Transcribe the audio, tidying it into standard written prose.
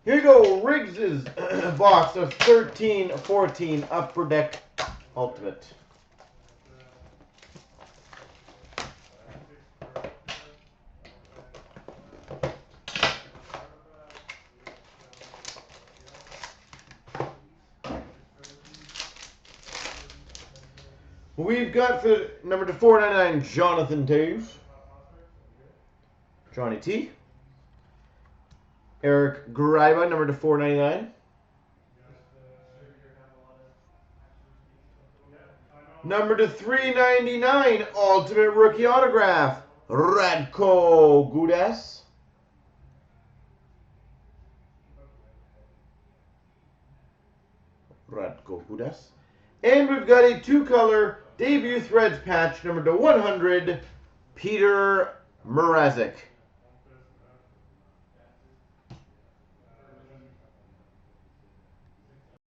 Here you go, Riggs's box of 13-14 Upper Deck Ultimate. We've got for number 499, Jonathan Taves. Johnny T. Eric Greiba, number 499. Number 399, Ultimate Rookie Autograph, Radko Gudas. And we've got a 2-color debut threads patch, number 100, Peter Mrazek.